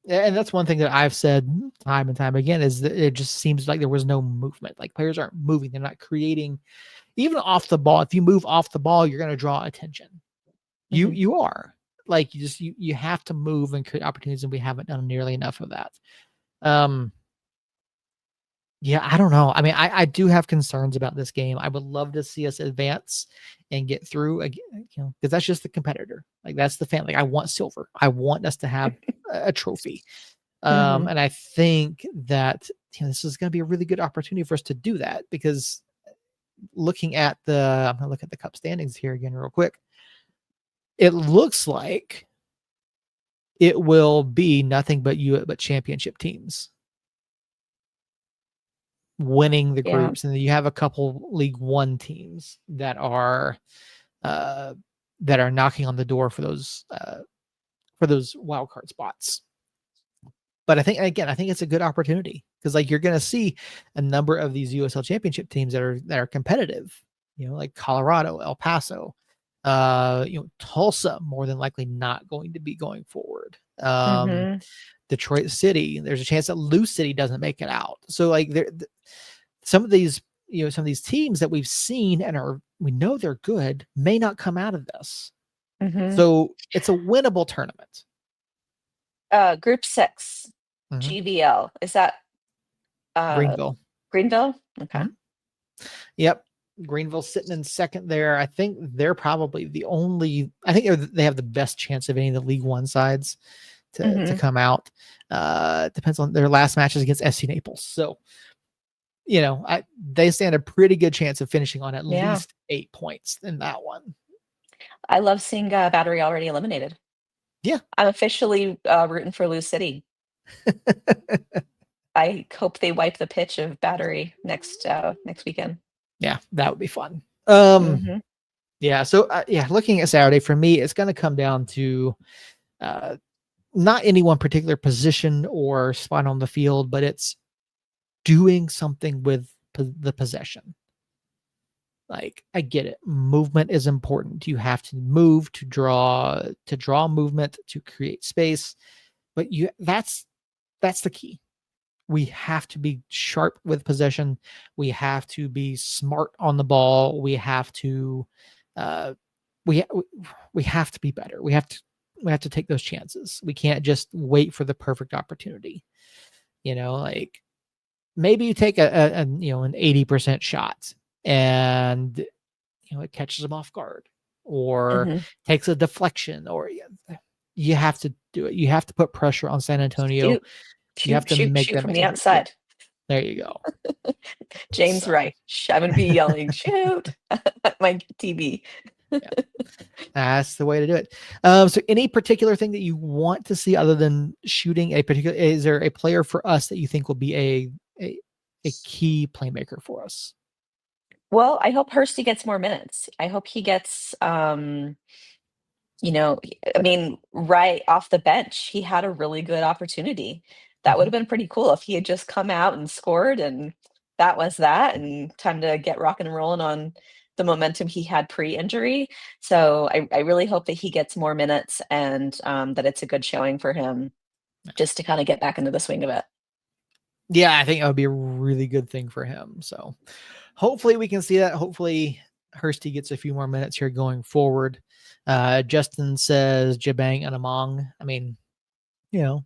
And that's one thing that I've said time and time again is that it just seems like there was no movement. Like players aren't moving, they're not creating even off the ball. If you move off the ball, you're going to draw attention. You Mhm. you are. Like you have to move and create opportunities and we haven't done nearly enough of that. Um Yeah, I don't know. I mean, I do have concerns about this game. I would love to see us advance and get through again, because that's just the competitor. Like that's the fan. Like I want silver. I want us to have a trophy. Mhm. And I think that this is going to be a really good opportunity for us to do that because I'm gonna look at the cup standings here again real quick. It looks like it will be nothing but championship teams winning the Yeah. groups, and then you have a couple League One teams uh, that are knocking on the door for those wild card spots. But I think it's a good opportunity because like you're going to see a number of these USL Championship teams that are competitive. Like Colorado, El Paso, Tulsa, more than likely not going to be going forward. Mhm. Detroit City, there's a chance that Lou City doesn't make it out. So like some of these teams that we've seen and we know they're good may not come out of this. Mhm. So it's a winnable tournament. Group 6, Mhm. GVL. Is that uh Greenville. Greenville? Okay. Mhm. Yep. Greenville sitting in second there. I think they're probably I think they have the best chance of any of the League One sides to Mhm. come out. Depends on their last matches against SC Naples. So, they stand a pretty good chance of finishing on at Yeah. least 8 points in that one. I love seeing Battery already eliminated. Yeah. I'm officially rooting for Lou City. I hope they wipe the pitch of Battery next weekend. Yeah, that would be fun. Mhm. Yeah. So, looking at Saturday for me, it's going to come down to uh, not any one particular position or spot on the field, but it's doing something with the possession. Like, I get it. Movement is important. You have to move to draw movement to create space. But that's the key. We have to be sharp with possession. We have to be smart on the ball. We have to uh we we have to be better. We have to take those chances. We can't just wait for the perfect opportunity. Like, maybe you take an 80% shot, and it catches them off guard, or Mhm. takes a deflection, or you have to do it. You have to put pressure on San Antonio. Shoot, You have shoot, to shoot, make shoot them from the angry. Yeah, outside. there you go. James So, Wright. I'm gonna be yelling, shoot at my TV. yeah, that's the way to do it. So any particular thing that you want to see other than shooting is there a player for us that you think will be a key playmaker for us? Well, I hope Hursty gets more minutes. I hope he gets, I mean, right off the bench, he had a really good opportunity. That would Mhm. have been pretty cool if he had just come out and scored, and that was that, and time to get rocking and rolling on the momentum he had pre-injury. So I really hope that he gets more minutes, and that it's a good showing for him just to kind of get back into the swing of it. Yeah, I think that would be a really good thing for him. So hopefully we can see that. Hopefully Hursty gets a few more minutes here going forward. Justin says Jabang and Among. I mean, you know,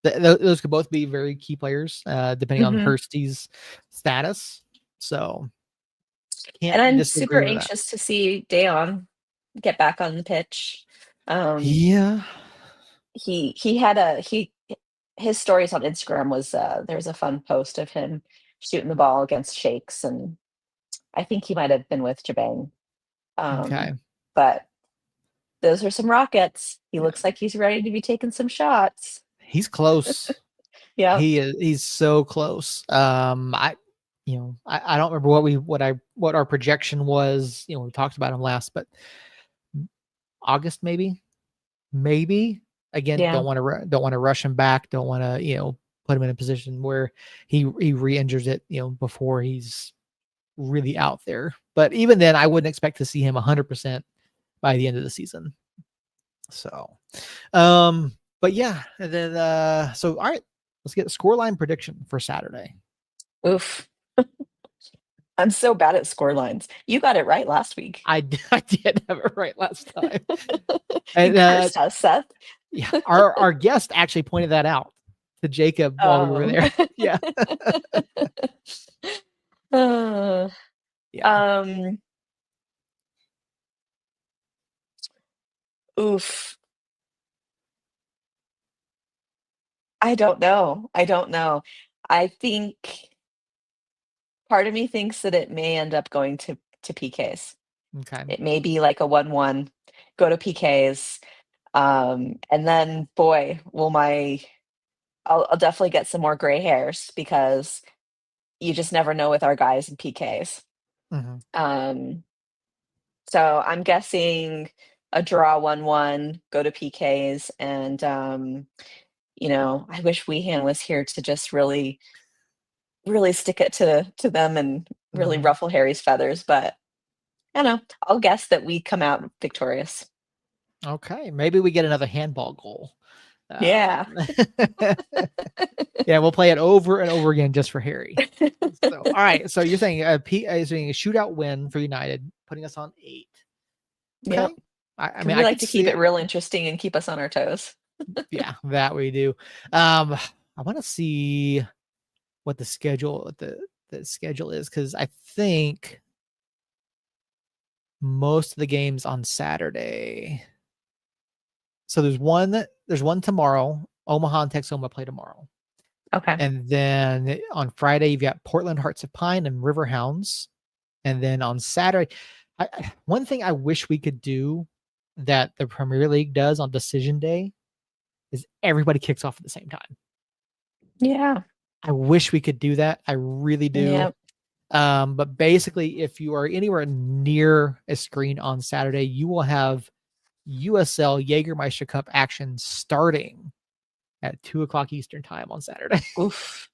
those could both be very key players, depending on Mhm. Hursty's status. So And can't I'm super disagree with that. anxious to see Dayon get back on the pitch. Um, Yeah. he had a he his stories on Instagram was there was a fun post of him shooting the ball against Shakes, and I think he might have been with Jabang. Okay. But those are some rockets. He Yeah. looks like he's ready to be taking some shots. He's close. Yep. He's so close. I don't remember what our projection was. We talked about him last, but August maybe. Again, Yeah. don't want to rush him back. Don't want to put him in a position where he re-injures it before he's really out there. But even then, I wouldn't expect to see him 100% by the end of the season. So, but yeah, and then so all right, let's get a scoreline prediction for Saturday. Oof. I'm so bad at score lines. You got it right last week. I did have it right last time, You and cursed us, Seth. yeah, our guest actually pointed that out to Jacob while we were Um, there. Yeah, uh, yeah. um, oof. I don't know. I don't know. I think part of me thinks that it may end up going to PKs. Okay. It may be like a 1-1, go to PKs, and then, boy, will my I'll definitely get some more gray hairs because you just never know with our guys in PKs. Mhm. Um, so I'm guessing a draw 1-1, go to PKs, and, I wish Weehan was here to just really stick it to them and really Mhm. ruffle Harry's feathers, but I don't know. I'll guess that we come out victorious. Okay, maybe we get another handball goal. Yeah. Yeah, we'll play it over and over again just for Harry. So, all right. So you're saying saying a shootout win for United, putting us on 8. Yep. Okay. I 'Cause mean, we I like could to keep see it it. real interesting and keep us on our toes. Yeah, that we do. I want to see what the schedule is, because I think most of the games on Saturday. So there's one tomorrow. Omaha and Texoma play tomorrow. Okay. And then on Friday, you've got Portland Hearts of Pine and Riverhounds. And then on Saturday, one thing I wish we could do that the Premier League does on decision day is everybody kicks off at the same time. Yeah. I wish we could do that. I really do. Yep. But basically, if you are anywhere near a screen on Saturday, you will have USL Jägermeister Cup action starting at 2 o'clock Eastern time on Saturday. Oof.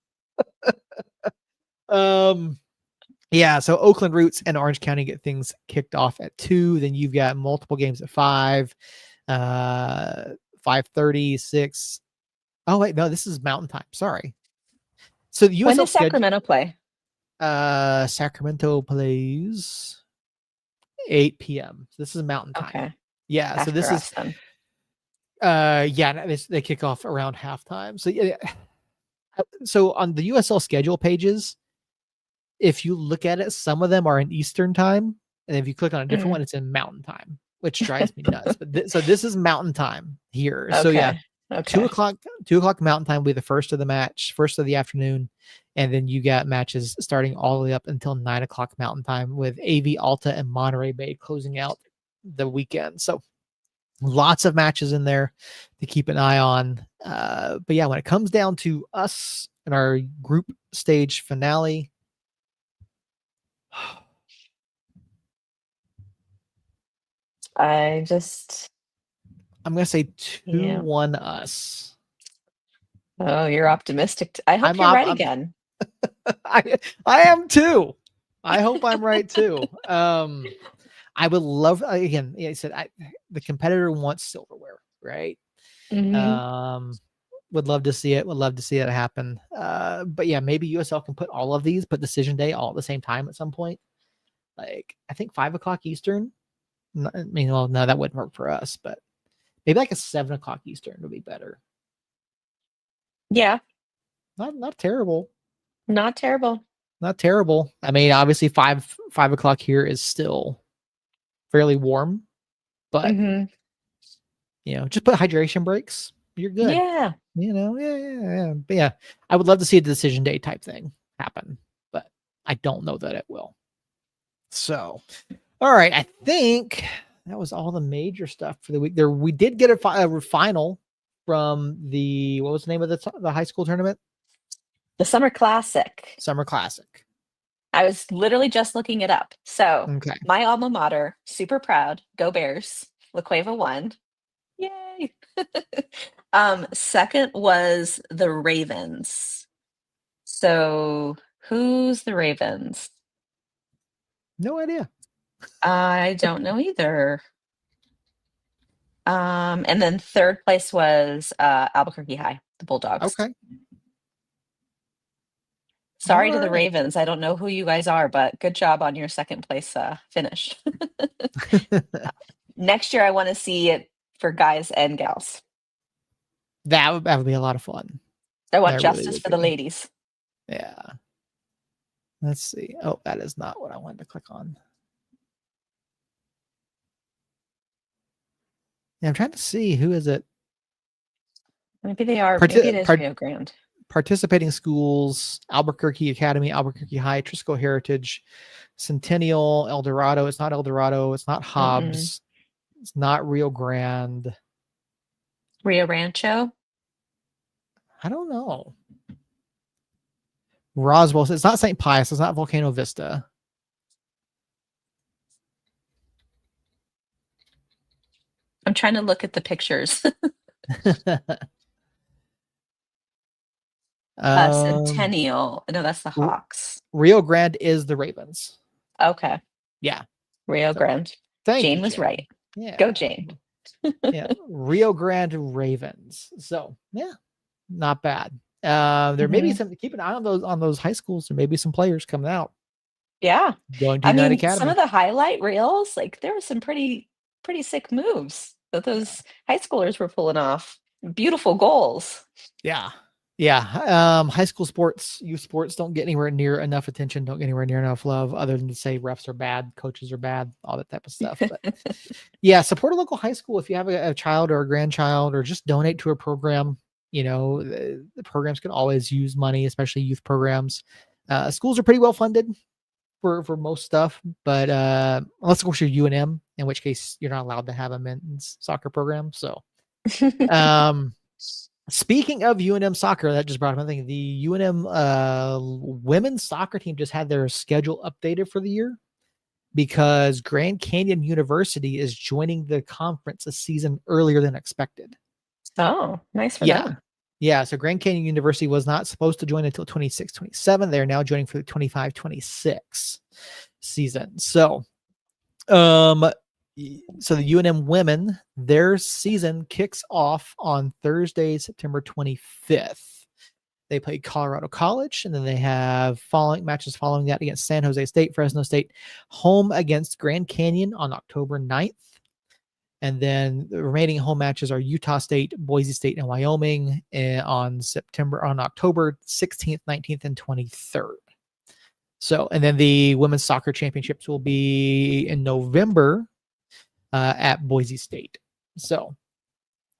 Um, Yeah, so Oakland Roots and Orange County get things kicked off at 2. Then you've got multiple games at 5, 5:30, 6. Oh wait, no, this is Mountain Time. Sorry. So the When USL does schedule, Sacramento play? Sacramento plays 8 p.m. So this is Mountain Time. Okay. Yeah, so After this is us then. yeah, they kick off around halftime. So yeah, so on the USL schedule pages, if you look at it, some of them are in Eastern time, and if you click on a different one, it's in Mountain time, which drives me nuts. But so this is Mountain time here. So yeah, Okay. 2 o'clock Mountain time will be the first of the match, first of the afternoon, and then you got matches starting all the way up until 9 o'clock Mountain time with AV Alta and Monterey Bay closing out the weekend. So lots of matches in there to keep an eye on. But yeah, when it comes down to us and our group stage finale, I just I'm gonna say Yeah. 2-1 us. Oh, you're optimistic. I hope you're right again. I am too. I hope I'm right too. I would love, again, I said the competitor wants silverware, right? Would love to see it. Would love to see it happen. But yeah, maybe USL can put all of these, put decision day all at the same time at some point. Like I think 5 o'clock Eastern. I mean, well, no, that wouldn't work for us, but maybe like a 7 o'clock Eastern would be better. Yeah. Not terrible. Not terrible. Not terrible. I mean, obviously 5 o'clock here is still fairly warm, but just put hydration breaks. You're good. Yeah. Yeah. But yeah, I would love to see a decision day type thing happen, but I don't know that it will. So, all right, I think that was all the major stuff for the week. There, we did get a final from the what was the name of the high school tournament? The Summer Classic. Summer Classic. I was literally just looking it up. So Okay. my alma mater, super proud. Go Bears. La Cueva won. Yay. Second was the Ravens. So who's the Ravens? No idea. I don't know either. And then third place was Albuquerque High, the Bulldogs. Okay. Sorry to the Ravens. I don't know who you guys are, but good job on your second place finish. Next year, I want to see it for guys and gals. That would be a lot of fun. I want justice for the ladies. Yeah. Let's see. Oh, that is not what I wanted to click on. Yeah, I'm trying to see who is it. Maybe they are. Maybe it is Rio Grande. Participating schools: Albuquerque Academy, Albuquerque High, Trisco Heritage, Centennial, El Dorado. It's not El Dorado. It's not Hobbs. It's not Rio Grande. Rio Rancho? I don't know. Roswell. It's not St. Pius. It's not Volcano Vista. I'm trying to look at the pictures. Centennial. No, that's the Hawks. Rio Grande is the Ravens. Okay. Yeah. Rio Grande. Jane was right. Yeah. Go Jane. Yeah. Rio Grande Ravens. So yeah, not bad. There may be some, keep an eye on those high schools. There may be some players coming out. Yeah. Going to United Academy. Some of the highlight reels, like there were some pretty sick moves that those high schoolers were pulling off. Beautiful goals. Yeah. High school sports, youth sports don't get anywhere near enough attention, don't get anywhere near enough love, other than to say refs are bad, coaches are bad, all that type of stuff. But yeah, support a local high school if you have a child or a grandchild, or just donate to a program. The programs can always use money, especially youth programs. Schools are pretty well funded for most stuff, but unless of course you're UNM, in which case you're not allowed to have a men's soccer program. So speaking of UNM soccer, that just brought up, I think the UNM women's soccer team just had their schedule updated for the year because Grand Canyon University is joining the conference a season earlier than expected. Oh, nice for them. Yeah, so Grand Canyon University was not supposed to join until 26-27. They're now joining for the 25-26 season. So, so the UNM women, their season kicks off on Thursday, September 25th. They play Colorado College, and then they have following matches following that against San Jose State, Fresno State, home against Grand Canyon on October 9th. And then the remaining home matches are Utah State, Boise State, and Wyoming on October 16th, 19th, and 23rd. So, and then the women's soccer championships will be in November at Boise State. So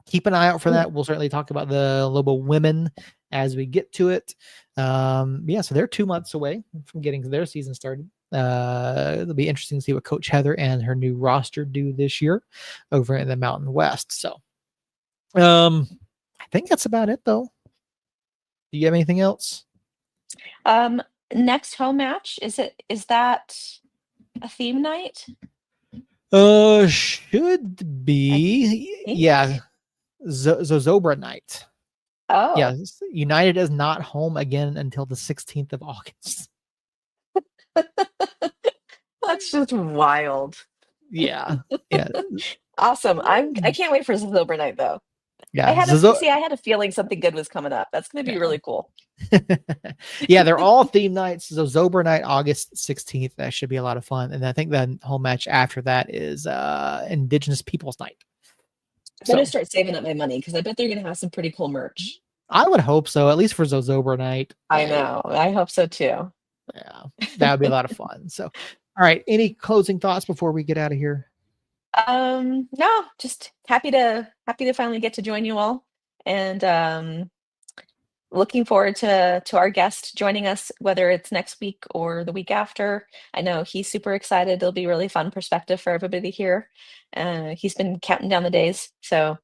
keep an eye out for that. We'll certainly talk about the Lobo women as we get to it. Yeah, so they're 2 months away from getting their season started. It'll be interesting to see what Coach Heather and her new roster do this year over in the Mountain West. So I think that's about it, though. Do you have anything else? Next home match, is that a theme night? Should be. Yeah. Zozobra night. Oh. Yeah. United is not home again until the 16th of August. That's just wild. Yeah. Yeah. Awesome. I can't wait for Zozobra night though. Yeah. I had a feeling something good was coming up. That's going to be really cool. Yeah, they're all theme nights. So Zobra night, August 16th. That should be a lot of fun. And I think the whole match after that is Indigenous Peoples Night. I'm going to start saving up my money because I bet they're going to have some pretty cool merch. I would hope so, at least for Zozobra night. I know. I hope so too. Yeah, that would be a lot of fun. So, all right. Any closing thoughts before we get out of here? No, just happy to finally get to join you all, and looking forward to our guest joining us, whether it's next week or the week after. I know he's super excited. It'll be really fun perspective for everybody here. He's been counting down the days, so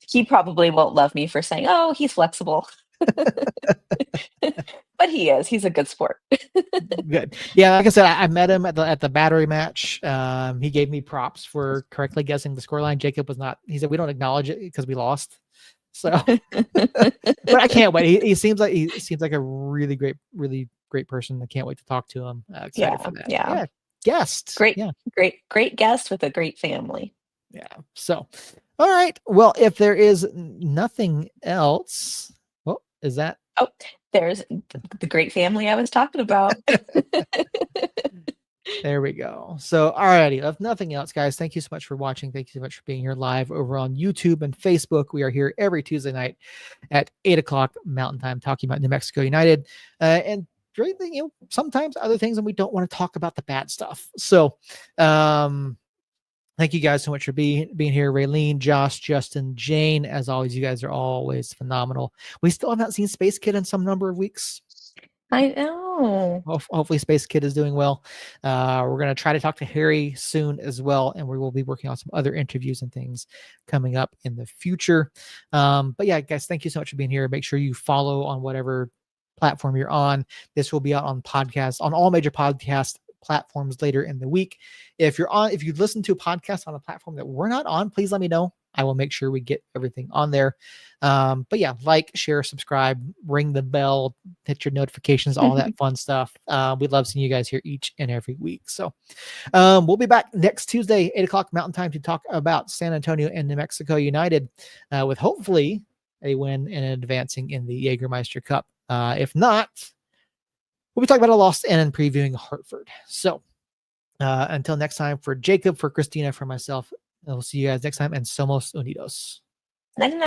he probably won't love me for saying, "Oh, he's flexible." But he is. He's a good sport. Good. Yeah, like I said, I met him at the battery match. He gave me props for correctly guessing the scoreline. Jacob was not. He said we don't acknowledge it because we lost. So, but I can't wait. He seems like a really great person. I can't wait to talk to him. Excited for that. Yeah. Guest. Great. Yeah. Great guest with a great family. Yeah. So, all right. Well, if there is nothing else, well, is that? Oh, there's the great family I was talking about. There we go. So, alrighty. If nothing else, guys, thank you so much for watching. Thank you so much for being here live over on YouTube and Facebook. We are here every Tuesday night at 8:00 Mountain Time, talking about New Mexico United and sometimes other things, and we don't want to talk about the bad stuff. So, thank you guys so much for being here. Raylene, Josh, Justin, Jane. As always, you guys are always phenomenal. We still have not seen Space Kid in some number of weeks. I know. Hopefully Space Kid is doing well. We're going to try to talk to Harry soon as well, and we will be working on some other interviews and things coming up in the future. But yeah, guys, thank you so much for being here. Make sure you follow on whatever platform you're on. This will be out on podcasts, on all major podcast platforms later in the week. If you listen to a podcast on a platform that we're not on, please let me know. I will make sure we get everything on there. But yeah, like, share, subscribe, ring the bell, hit your notifications, all that fun stuff. We love seeing you guys here each and every week. So we'll be back next Tuesday, 8:00 Mountain Time, to talk about San Antonio and New Mexico United with hopefully a win and advancing in the Jägermeister Cup. If not, we'll be talking about a loss and previewing Hartford. So until next time, for Jacob, for Christina, for myself, we'll see you guys next time, and Somos Unidos. 99